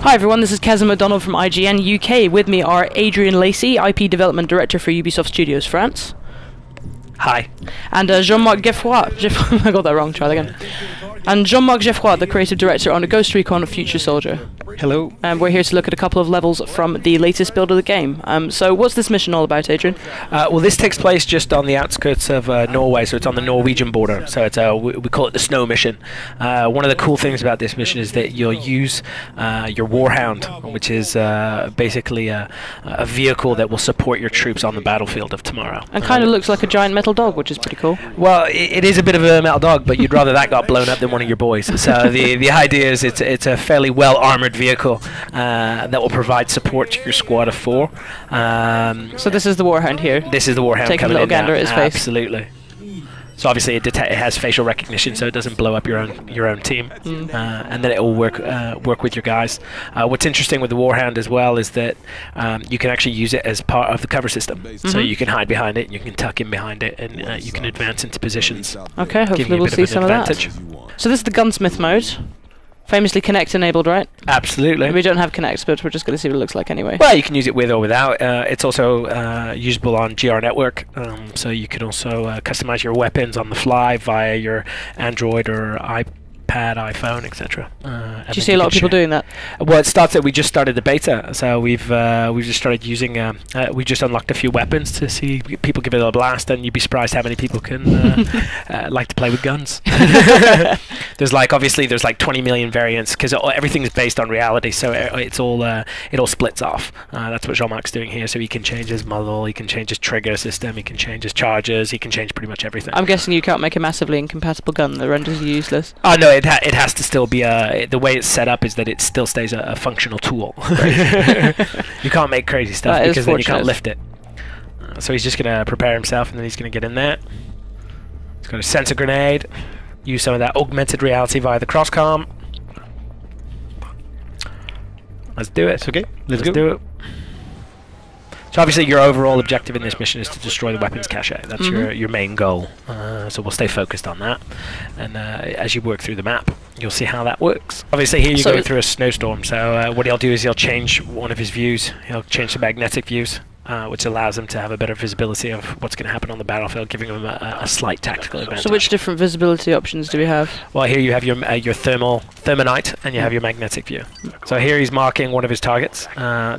Hi everyone, this is Kazim O'Donnell from IGN UK. With me are Adrian Lacey, IP Development Director for Ubisoft Studios France. Hi. And Jean-Marc Geoffroy. I got that wrong, try that again. And Jean-Marc Geoffroy, the Creative Director on Ghost Recon Future Soldier. Hello. And we're here to look at a couple of levels from the latest build of the game. So what's this mission all about, Adrian? Well, this takes place just on the outskirts of Norway, so it's on the Norwegian border. So it's we call it the Snow Mission. One of the cool things about this mission is that you'll use your Warhound, which is basically a vehicle that will support your troops on the battlefield of tomorrow. And kind of looks like a giant metal dog, which is pretty cool. Well, it is a bit of a metal dog, but you'd rather that got blown up than one of your boys. So the idea is it's a fairly well-armored vehicle that will provide support to your squad of 4. So this is the Warhound here. This is the Warhound taking a little gander at his face. Absolutely. So obviously it has facial recognition, so it doesn't blow up your own team, and then it will work with your guys. What's interesting with the Warhound as well is that you can actually use it as part of the cover system. So you can hide behind it, and you can tuck in behind it, and you can advance into positions. Okay, hopefully we'll see some of that. So this is the Gunsmith Mode. Famously Kinect enabled, right? Absolutely. We don't have Kinect, but we're just going to see what it looks like anyway. Well, you can use it with or without. It's also usable on GR Network, so you can also customize your weapons on the fly via your Android or iPad, iPhone, etc. Do you see a lot of people doing that? Well, we just started the beta, so we've just started using. We just unlocked a few weapons to see people give it a blast, and you'd be surprised how many people can like to play with guns. There's like 20 million variants because everything's based on reality, so it all splits off. That's what Jean-Marc's doing here. So he can change his muzzle, he can change his trigger system, he can change his charges, he can change pretty much everything. I'm guessing you can't make a massively incompatible gun that renders you useless. Oh no, it has to still be the way it's set up is that it still stays a functional tool. You can't make crazy stuff because then you can't lift it. So he's just gonna prepare himself, and then he's gonna get in there. He's got a sensor grenade. Use some of that augmented reality via the cross-comm. Let's do it. Okay, let's do it. So obviously your overall objective in this mission is to destroy the weapons cache. That's your main goal. So we'll stay focused on that. And as you work through the map, you'll see how that works. Obviously here you're going through a snowstorm, so what he'll do is he'll change one of his views. He'll change the magnetic views, which allows him to have a better visibility of what's going to happen on the battlefield, giving him a slight tactical advantage. So which different visibility options do we have? Well, here you have your thermonite, and you have your magnetic view. So here he's marking one of his targets.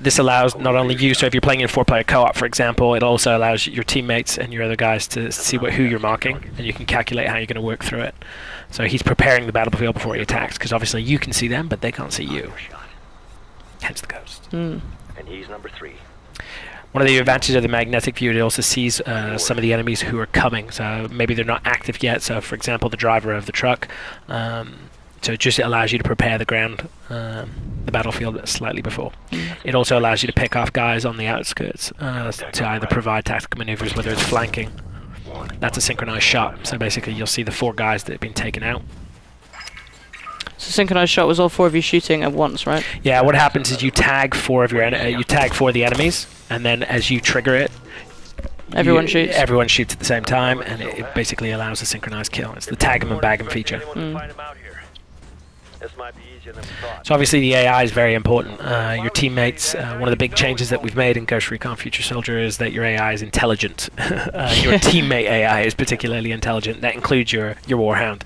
This allows not only you, so if you're playing in 4-player co-op, for example, it also allows your teammates and your other guys to see who you're marking, and you can calculate how you're going to work through it. So he's preparing the battlefield before he attacks, because obviously you can see them, but they can't see you. Hence the ghost. And he's number 3. One of the advantages of the magnetic view, it also sees some of the enemies who are coming. So maybe they're not active yet. So, for example, the driver of the truck. So it just allows you to prepare the ground, the battlefield slightly before. It also allows you to pick off guys on the outskirts to either provide tactical maneuvers, whether it's flanking. That's a synchronized shot. So basically, you'll see the 4 guys that have been taken out. So synchronized shot was all 4 of you shooting at once, right? Yeah. What happens is you tag 4 of you tag 4 of the enemies, and then as you trigger it, everyone shoots. Everyone shoots at the same time, and it basically allows a synchronized kill. It's the tag 'em and bag 'em feature. So obviously the AI is very important. Your teammates, one of the big changes that we've made in Ghost Recon Future Soldier is that your AI is intelligent. Your teammate AI is particularly intelligent. That includes your Warhound.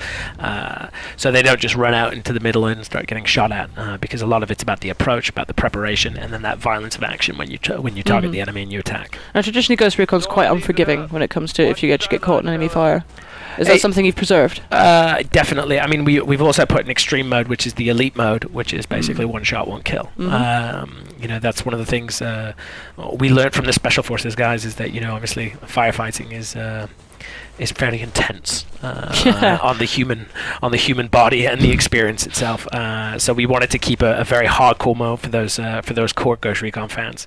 So they don't just run out into the middle and start getting shot at, because a lot of it's about the approach, about the preparation, and then that violence of action when you target the enemy and you attack. Now traditionally Ghost Recon is quite unforgiving when it comes to if you get caught in enemy fire. Is that something you've preserved? Definitely. I mean, we've also put an extreme mode, which is the elite mode, which is basically one shot, one kill. You know, that's one of the things we learned from the Special Forces guys is that obviously firefighting is fairly intense on the human body and the experience itself. So we wanted to keep a very hardcore mode for those core Ghost Recon fans,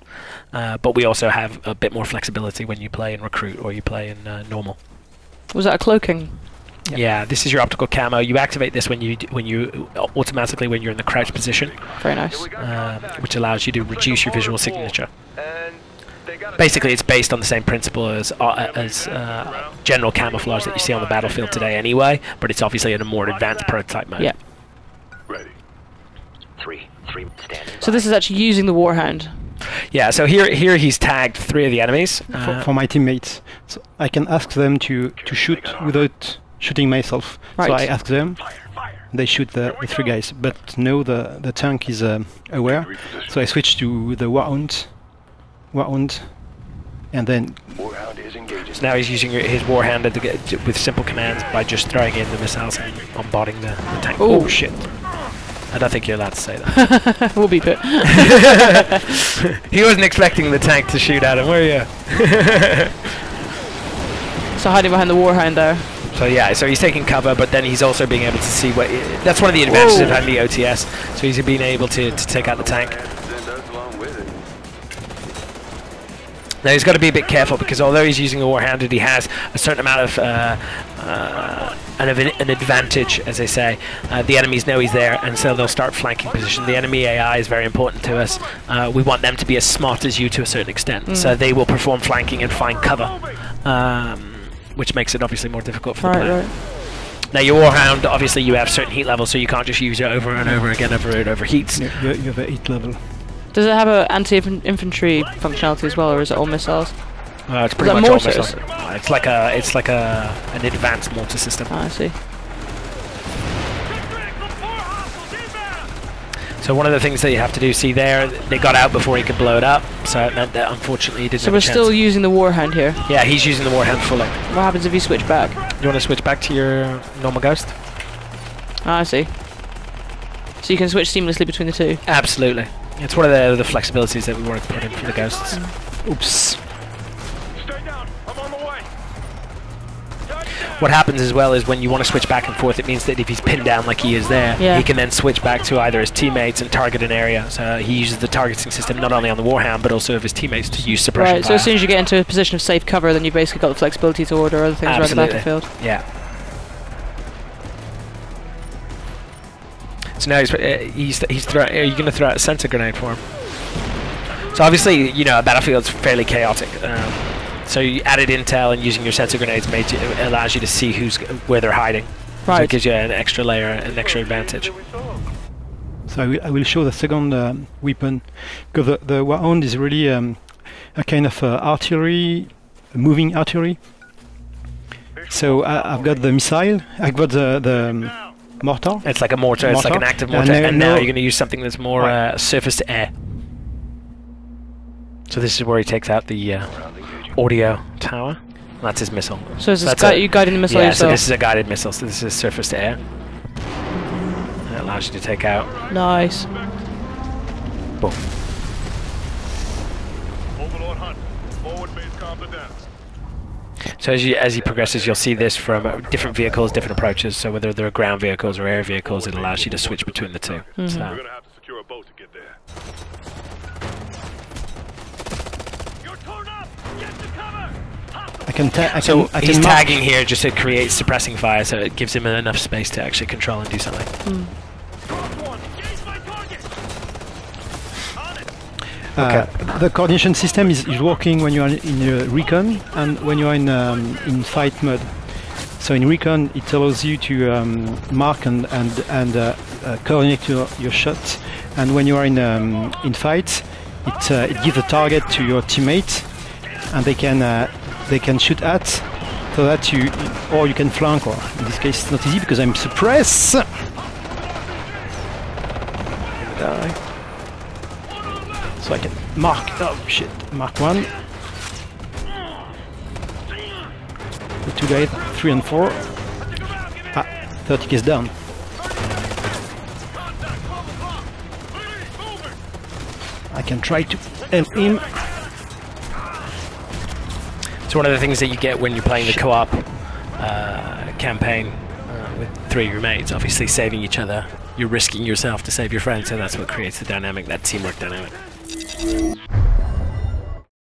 but we also have a bit more flexibility when you play in recruit or you play in normal. Was that a cloaking? Yeah, this is your optical camo. You activate this when you automatically when you're in the crouch position. Very nice. Which allows you to reduce your visual signature. Basically, it's based on the same principle as general camouflage that you see on the battlefield today, anyway. But it's obviously in a more advanced prototype mode. Yeah. Ready. 3, 3 standing So this is actually using the Warhound. Yeah, so here he's tagged 3 of the enemies. For my teammates. So I can ask them to shoot without shooting myself. Right. So I ask them, they shoot the 3 guys. But no, the tank is aware. So I switch to the Warhound, and then Warhound is engaging. So now he's using his Warhound with simple commands by just throwing in the missiles and bombarding the tank. Ooh. Oh shit. I don't think you're allowed to say that. We'll beep it. He wasn't expecting the tank to shoot at him, were you? So hiding behind the Warhound there. So yeah, so he's taking cover, but then he's also being able to see what... That's one of the advantages of having the OTS. So he's being able to take out the tank. Now he's got to be a bit careful because although he's using a Warhounded, he has a certain amount of an advantage, as they say. The enemies know he's there, and so they'll start flanking position. The enemy AI is very important to us. We want them to be as smart as you to a certain extent, so they will perform flanking and find cover, which makes it obviously more difficult for the player. Right. Now your Warhound, obviously you have certain heat levels, so you can't just use it over and over again over it overheats. you have a heat level. Does it have an anti-infantry functionality as well, or is it all missiles? It's pretty that much all mortars? missiles. It's like an advanced mortar system. Ah, I see. So one of the things that you have to do, see there, they got out before he could blow it up, so it meant that unfortunately he didn't So have we're a chance. still using the Warhound here. Yeah, he's using the Warhound fully. What happens if you switch back? You want to switch back to your normal Ghost? Ah, I see. So you can switch seamlessly between the two. Absolutely. It's one of the flexibilities that we wanted to put in for the Ghosts. Oops. Stay down. I'm on the way. What happens as well is when you want to switch back and forth, it means that if he's pinned down like he is there, Yeah. he can then switch back to either his teammates and target an area. So he uses the targeting system not only on the Warhound but also of his teammates to use suppression Right, so fire. as soon as you get into a position of safe cover, then you've basically got the flexibility to order other things around the battlefield. Yeah. So now he's throwing. Are you going to throw out a sensor grenade for him? So obviously, you know, a battlefield's fairly chaotic. So you added intel and using your sensor grenades allows you to see where they're hiding. So Right. it gives you an extra layer, an extra advantage. So I will show the second weapon, because the Warhound is really a kind of artillery, moving artillery. So I've got the missile, I've got the mortar. It's like a mortar. It's like an active mortar. And now you're going to use something that's more surface to air. So this is where he takes out the audio tower. That's his missile. So is this you guiding the missile yeah, yourself? so this is a guided missile. So this is surface to air. That allows you to take out. Nice. Boom. Overlord Hunt. Forward base comms are down. So as he progresses, you'll see this from different vehicles, different approaches. So whether they're ground vehicles or air vehicles, it allows you to switch between the two. Mm-hmm. So. We're gonna have to secure a boat to get there. You're torn up. Get to cover. So he's mark. tagging here just to create suppressing fire, so it gives him enough space to actually control and do something. The coordination system is working when you are in recon and when you are in fight mode. So in recon, it allows you to mark and coordinate your shots, and when you are in fight, it gives a target to your teammate, and they can shoot at, so that or you can flank, or in this case it's not easy because I'm suppressed. Die. So I can mark, oh shit, mark one. The two guys, 3 and 4. 30 is down. I can try to help him. So one of the things that you get when you're playing the co-op campaign with 3 of your mates, obviously saving each other, you're risking yourself to save your friends, so that's what creates the dynamic, that teamwork dynamic.